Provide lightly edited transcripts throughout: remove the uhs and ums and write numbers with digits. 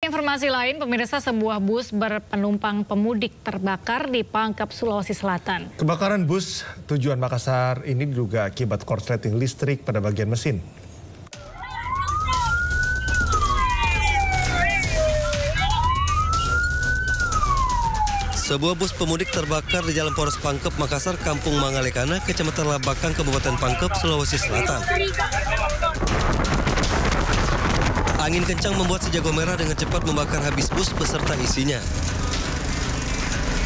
Informasi lain, pemirsa, sebuah bus berpenumpang pemudik terbakar di Pangkep, Sulawesi Selatan. Kebakaran bus tujuan Makassar ini diduga akibat korsleting listrik pada bagian mesin. Sebuah bus pemudik terbakar di Jalan Poros Pangkep, Makassar, Kampung Mangalekana, Kecamatan Labakang, Kabupaten Pangkep, Sulawesi Selatan. Angin kencang membuat si jago merah dengan cepat membakar habis bus beserta isinya.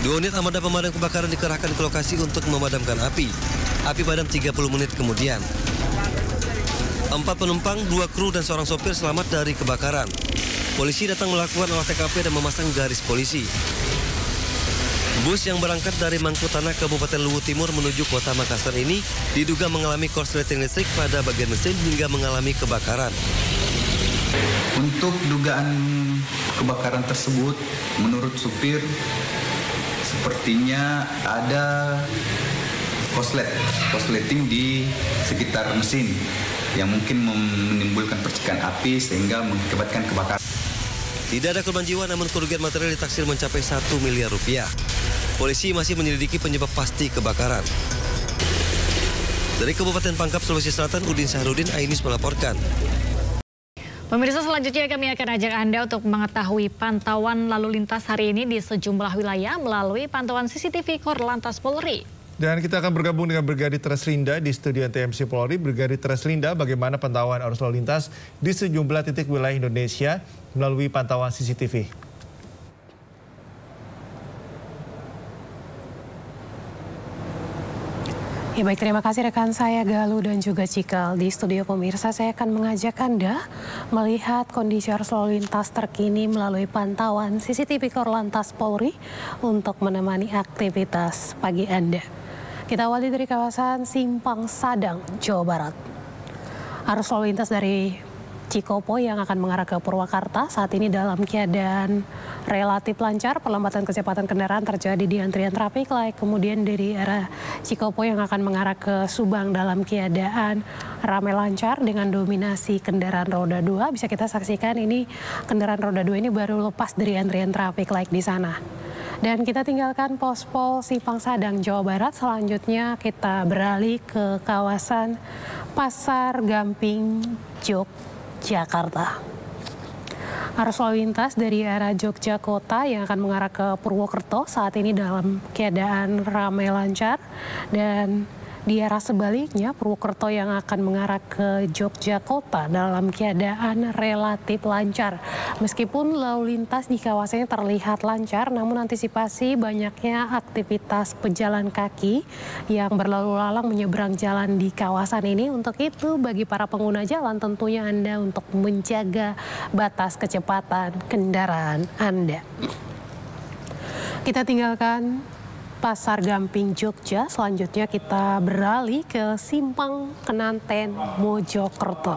2 unit armada pemadam kebakaran dikerahkan ke lokasi untuk memadamkan api. Api padam 30 menit kemudian. 4 penumpang, 2 kru dan seorang sopir selamat dari kebakaran. Polisi datang melakukan olah TKP dan memasang garis polisi. Bus yang berangkat dari Mangkutanah, Kabupaten Luwu Timur menuju kota Makassar ini diduga mengalami korsleting listrik pada bagian mesin hingga mengalami kebakaran. Untuk dugaan kebakaran tersebut, menurut supir, sepertinya ada korsleting di sekitar mesin yang mungkin menimbulkan percikan api sehingga mengakibatkan kebakaran. Tidak ada korban jiwa, namun kerugian material ditaksir mencapai 1 miliar rupiah. Polisi masih menyelidiki penyebab pasti kebakaran. Dari Kabupaten Pangkep, Sulawesi Selatan, Udin Sahrudin, Ainus melaporkan. Pemirsa, selanjutnya kami akan ajak Anda untuk mengetahui pantauan lalu lintas hari ini di sejumlah wilayah melalui pantauan CCTV Korlantas Polri. Dan kita akan bergabung dengan Brigadir Treslinda di studio TMC Polri. Brigadir Treslinda, bagaimana pantauan arus lalu lintas di sejumlah titik wilayah Indonesia melalui pantauan CCTV? Ya baik, terima kasih rekan saya Galuh dan juga Cikal. Di studio pemirsa, saya akan mengajak Anda melihat kondisi arus lalu lintas terkini melalui pantauan CCTV Korlantas Polri untuk menemani aktivitas pagi Anda. Kita awali dari kawasan Simpang Sadang, Jawa Barat. Arus lalu lintas dari Cikopo yang akan mengarah ke Purwakarta saat ini dalam keadaan relatif lancar. Perlambatan kecepatan kendaraan terjadi di antrian traffic light. Kemudian dari arah Cikopo yang akan mengarah ke Subang dalam keadaan ramai lancar dengan dominasi kendaraan roda 2. Bisa kita saksikan ini kendaraan roda 2 ini baru lepas dari antrian traffic light di sana. Dan kita tinggalkan Pospol Simpang Sadang, Jawa Barat. Selanjutnya kita beralih ke kawasan Pasar Gamping, Jakarta. Arus lalu lintas dari arah Jogja Kota yang akan mengarah ke Purwokerto saat ini dalam keadaan ramai lancar, dan di arah sebaliknya Purwokerto yang akan mengarah ke Jogja Kota dalam keadaan relatif lancar. Meskipun lalu lintas di kawasannya terlihat lancar, namun antisipasi banyaknya aktivitas pejalan kaki yang berlalu lalang menyeberang jalan di kawasan ini. Untuk itu bagi para pengguna jalan tentunya Anda untuk menjaga batas kecepatan kendaraan Anda. Kita tinggalkan Pasar Gamping, Jogja. Selanjutnya kita beralih ke Simpang Kenanten, Mojokerto.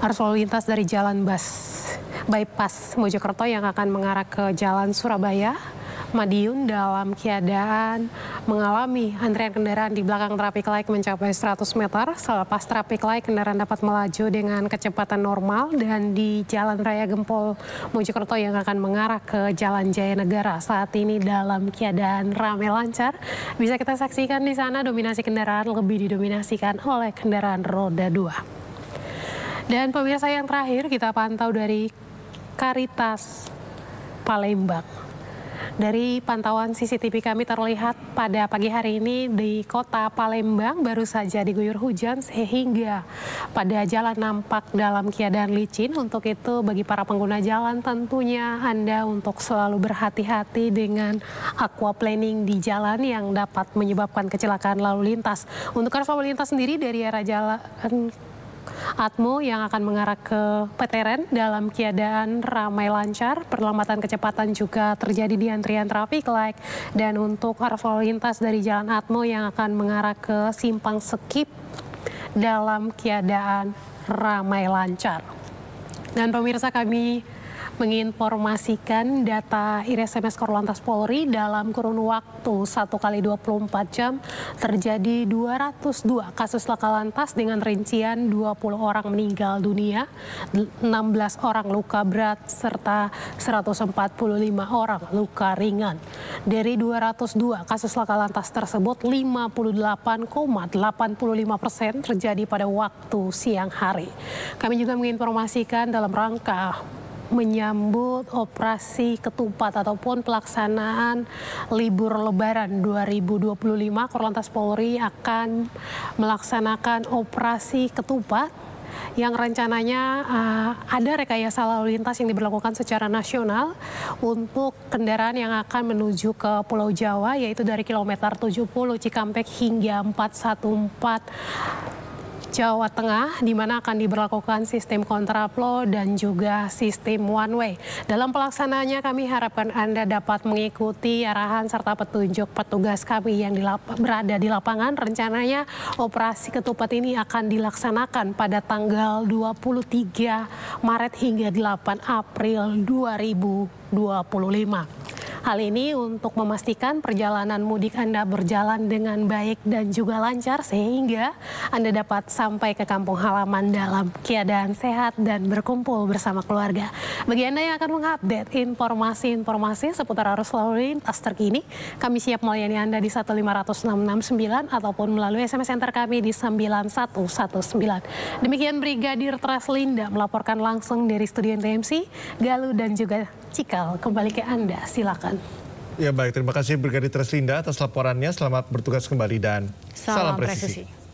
Arus lalu lintas dari jalan bypass Mojokerto yang akan mengarah ke jalan Surabaya, Madiun dalam keadaan mengalami antrian kendaraan di belakang traffic light mencapai 100 meter. Selepas traffic light, kendaraan dapat melaju dengan kecepatan normal, dan di Jalan Raya Gempol Mojokerto yang akan mengarah ke Jalan Jaya Negara saat ini dalam keadaan ramai lancar. Bisa kita saksikan di sana dominasi kendaraan lebih didominasikan oleh kendaraan roda 2. Dan pemirsa, yang terakhir kita pantau dari Karitas Palembang. Dari pantauan CCTV kami terlihat pada pagi hari ini di kota Palembang baru saja diguyur hujan sehingga pada jalan nampak dalam keadaan licin. Untuk itu bagi para pengguna jalan tentunya Anda untuk selalu berhati-hati dengan aquaplaning di jalan yang dapat menyebabkan kecelakaan lalu lintas. Untuk arus lalu lintas sendiri dari arah jalan Atmo yang akan mengarah ke Peteren dalam keadaan ramai lancar. Perlambatan kecepatan juga terjadi di antrian traffic light. Dan untuk arus lalu lintas dari Jalan Atmo yang akan mengarah ke Simpang Sekip dalam keadaan ramai lancar. Dan pemirsa, kami menginformasikan data IRSMS Korlantas Polri dalam kurun waktu 1 kali 24 jam terjadi 202 kasus laka lantas dengan rincian 20 orang meninggal dunia, 16 orang luka berat, serta 145 orang luka ringan. Dari 202 kasus laka lantas tersebut, 58,85% terjadi pada waktu siang hari. Kami juga menginformasikan dalam rangka menyambut operasi ketupat ataupun pelaksanaan libur Lebaran 2025, Korlantas Polri akan melaksanakan operasi ketupat yang rencananya ada rekayasa lalu lintas yang diberlakukan secara nasional untuk kendaraan yang akan menuju ke Pulau Jawa, yaitu dari kilometer 70 Cikampek hingga 414 Jawa Tengah, di mana akan diberlakukan sistem kontraflow dan juga sistem one way. Dalam pelaksanaannya kami harapkan Anda dapat mengikuti arahan serta petunjuk petugas kami yang berada di lapangan. Rencananya operasi ketupat ini akan dilaksanakan pada tanggal 23 Maret hingga 8 April 2025. Hal ini untuk memastikan perjalanan mudik Anda berjalan dengan baik dan juga lancar sehingga Anda dapat sampai ke kampung halaman dalam keadaan sehat dan berkumpul bersama keluarga. Bagi Anda yang akan mengupdate informasi-informasi seputar arus lalu lintas terkini, kami siap melayani Anda di 15669 ataupun melalui SMS Center kami di 9119. Demikian Brigadir Treslinda melaporkan langsung dari studio TMC, Galuh dan juga Cikal. Kembali ke Anda, silakan. Ya baik, terima kasih Brigadir Treslinda atas laporannya. Selamat bertugas kembali dan salam presisi.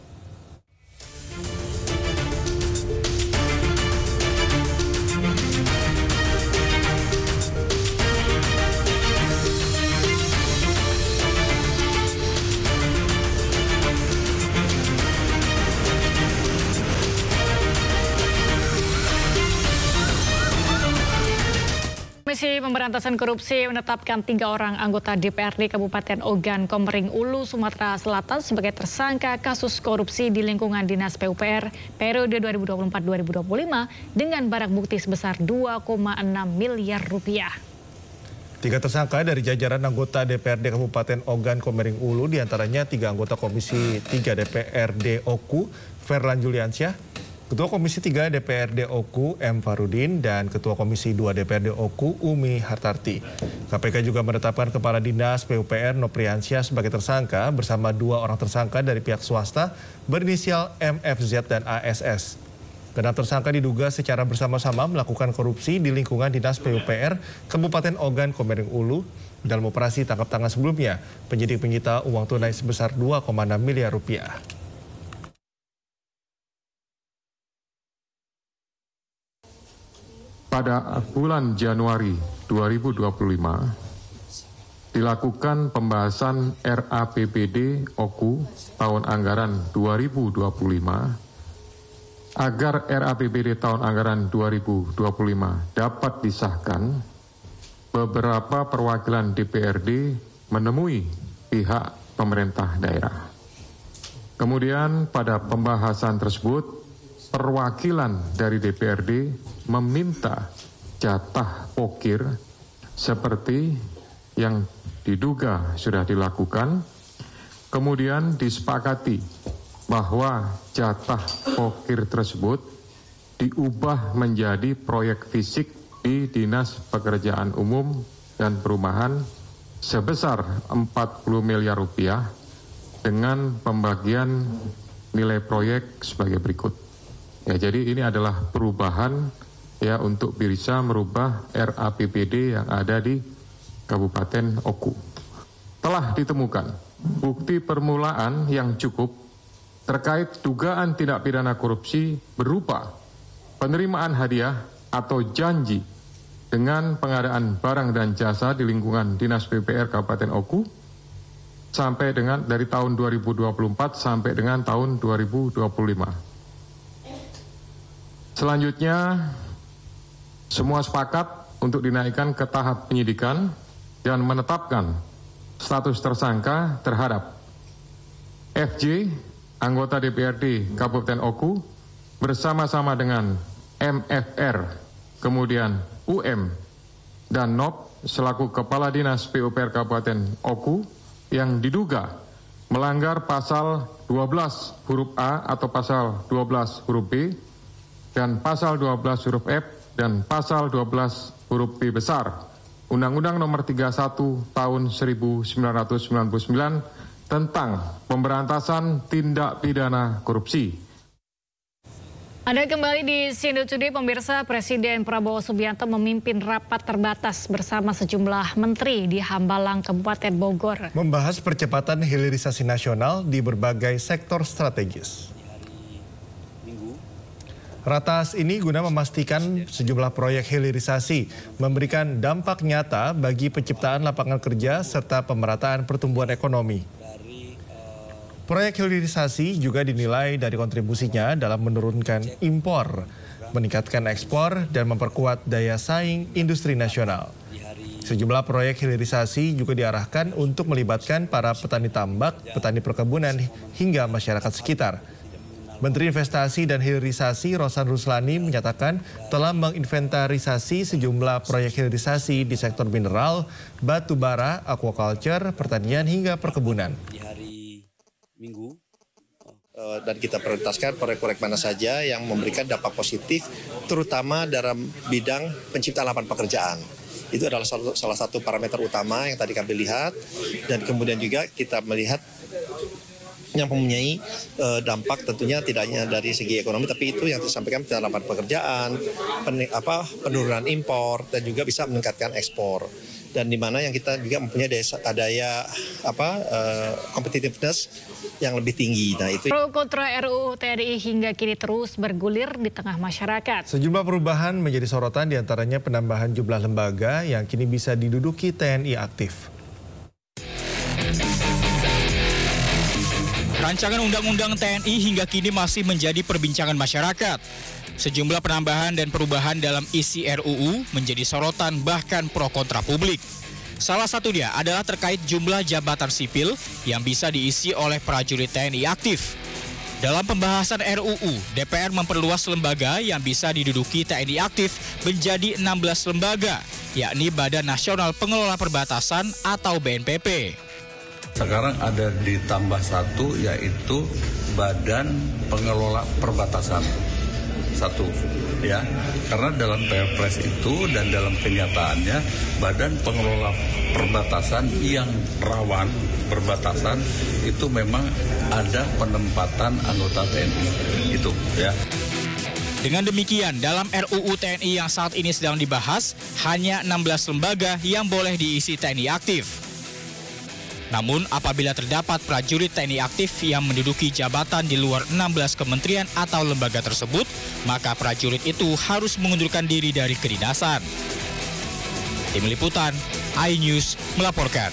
Komisi Pemberantasan Korupsi menetapkan 3 orang anggota DPRD Kabupaten Ogan Komering Ulu, Sumatera Selatan sebagai tersangka kasus korupsi di lingkungan Dinas PUPR periode 2024-2025 dengan barang bukti sebesar 2,6 miliar rupiah. 3 tersangka dari jajaran anggota DPRD Kabupaten Ogan Komering Ulu, diantaranya 3 anggota Komisi 3 DPRD Oku, Ferlan Juliansyah, Ketua Komisi 3 DPRD Oku, M. Farudin, dan Ketua Komisi 2 DPRD Oku, Umi Hartarti. KPK juga menetapkan Kepala Dinas PUPR Nopriansyah sebagai tersangka bersama 2 orang tersangka dari pihak swasta berinisial MFZ dan ASS. Keenam tersangka diduga secara bersama-sama melakukan korupsi di lingkungan Dinas PUPR Kabupaten Ogan Komering Ulu. Dalam operasi tangkap tangan sebelumnya, penyidik menyita uang tunai sebesar 2,6 miliar rupiah. Pada bulan Januari 2025 dilakukan pembahasan RAPBD Oku tahun anggaran 2025 agar RAPBD tahun anggaran 2025 dapat disahkan. Beberapa perwakilan DPRD menemui pihak pemerintah daerah. Kemudian pada pembahasan tersebut perwakilan dari DPRD meminta jatah pokir seperti yang diduga sudah dilakukan. Kemudian disepakati bahwa jatah pokir tersebut diubah menjadi proyek fisik di Dinas Pekerjaan Umum dan Perumahan sebesar 40 miliar rupiah dengan pembagian nilai proyek sebagai berikut. Ya, jadi ini adalah perubahan ya untuk bisa merubah RAPBD yang ada di Kabupaten Oku. Telah ditemukan bukti permulaan yang cukup terkait dugaan tindak pidana korupsi berupa penerimaan hadiah atau janji dengan pengadaan barang dan jasa di lingkungan Dinas PUPR Kabupaten Oku sampai dengan dari tahun 2024 sampai dengan tahun 2025. Selanjutnya, semua sepakat untuk dinaikkan ke tahap penyidikan dan menetapkan status tersangka terhadap FJ, anggota DPRD Kabupaten Oku, bersama-sama dengan MFR, kemudian UM, dan NOP selaku Kepala Dinas PUPR Kabupaten Oku yang diduga melanggar pasal 12 huruf A atau pasal 12 huruf B dan pasal 12 huruf F dan pasal 12 huruf B besar Undang-Undang Nomor 31 Tahun 1999 tentang pemberantasan tindak pidana korupsi. Anda kembali di Sindo Today, pemirsa. Presiden Prabowo Subianto memimpin rapat terbatas bersama sejumlah menteri di Hambalang, Kabupaten Bogor. Membahas percepatan hilirisasi nasional di berbagai sektor strategis. Ratas ini guna memastikan sejumlah proyek hilirisasi memberikan dampak nyata bagi penciptaan lapangan kerja serta pemerataan pertumbuhan ekonomi. Proyek hilirisasi juga dinilai dari kontribusinya dalam menurunkan impor, meningkatkan ekspor, dan memperkuat daya saing industri nasional. Sejumlah proyek hilirisasi juga diarahkan untuk melibatkan para petani tambak, petani perkebunan, hingga masyarakat sekitar. Menteri Investasi dan Hilirisasi Rosan Ruslani menyatakan telah menginventarisasi sejumlah proyek hilirisasi di sektor mineral, batu bara, aquaculture, pertanian, hingga perkebunan. Minggu dan kita prioritaskan proyek-proyek mana saja yang memberikan dampak positif, terutama dalam bidang penciptaan lapangan pekerjaan. Itu adalah salah satu parameter utama yang tadi kami lihat, dan kemudian juga kita melihat yang mempunyai dampak tentunya tidak hanya dari segi ekonomi, tapi itu yang disampaikan penciptaan lapangan pekerjaan, penurunan impor, dan juga bisa meningkatkan ekspor. Dan di mana yang kita juga mempunyai daya competitiveness yang lebih tinggi. Nah, itu. Pro kontra RUU TNI hingga kini terus bergulir di tengah masyarakat. Sejumlah perubahan menjadi sorotan, diantaranya penambahan jumlah lembaga yang kini bisa diduduki TNI aktif. Rancangan Undang-Undang TNI hingga kini masih menjadi perbincangan masyarakat. Sejumlah penambahan dan perubahan dalam isi RUU menjadi sorotan bahkan pro kontra publik. Salah satunya adalah terkait jumlah jabatan sipil yang bisa diisi oleh prajurit TNI aktif. Dalam pembahasan RUU, DPR memperluas lembaga yang bisa diduduki TNI aktif menjadi 16 lembaga, yakni Badan Nasional Pengelola Perbatasan atau BNPP. Sekarang ada ditambah satu, yaitu Badan Pengelola Perbatasan. Satu, ya, karena dalam Perpres itu dan dalam kenyataannya Badan Pengelola Perbatasan yang rawan perbatasan itu memang ada penempatan anggota TNI itu, ya. Dengan demikian, dalam RUU TNI yang saat ini sedang dibahas, hanya 16 lembaga yang boleh diisi TNI aktif. Namun apabila terdapat prajurit TNI aktif yang menduduki jabatan di luar 16 kementerian atau lembaga tersebut, maka prajurit itu harus mengundurkan diri dari kedinasan. Tim Liputan, iNews melaporkan.